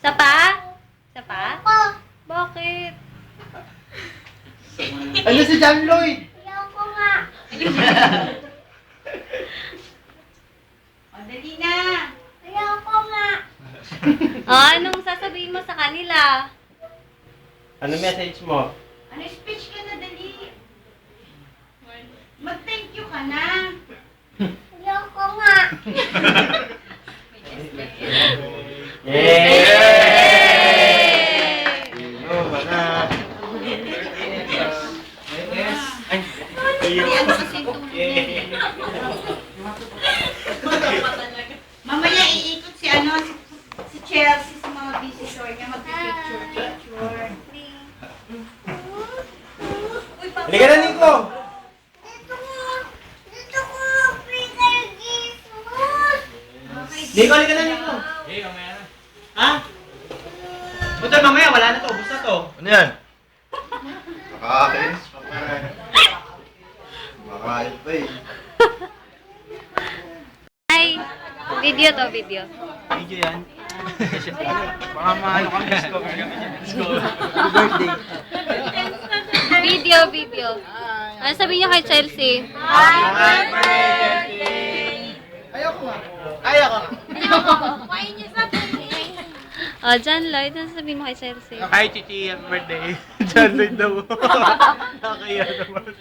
Isa pa? Isa pa? Bakit? Ano si John Lloyd? Ayoko nga. O, dali na. Ayoko nga. Anong sasabihin mo sa kanila? Ano message mo? Ano, speech ka na, dali. Mag-thank you ka na. Ayoko nga. Yay! Yay! Oh, mana. Ano kasi tulad. Mamaya iikot si si Chelsea sa mga visitor niya mag-picture. Halika na, Nico! Dito ko free kay Jesus. Nico, halika na, Nico! Ha? Ito, mamaya, wala na to. Ubus na to. Ano yan? Nakakainis pa pa. Makain pa eh. Ay, video to, video. Video yan. Baka maano kami discover kami dyan. Happy birthday. Video, video. Ano sabihin niyo kay Chelsea? Happy birthday! Ayoko nga. Ayoko nga. Kuhain niyo sa birthday. John Lloyd, ano sabihin mo kay Chelsea? Hi, Chichi. Happy birthday. John Lloyd daw. Nakakaya naman.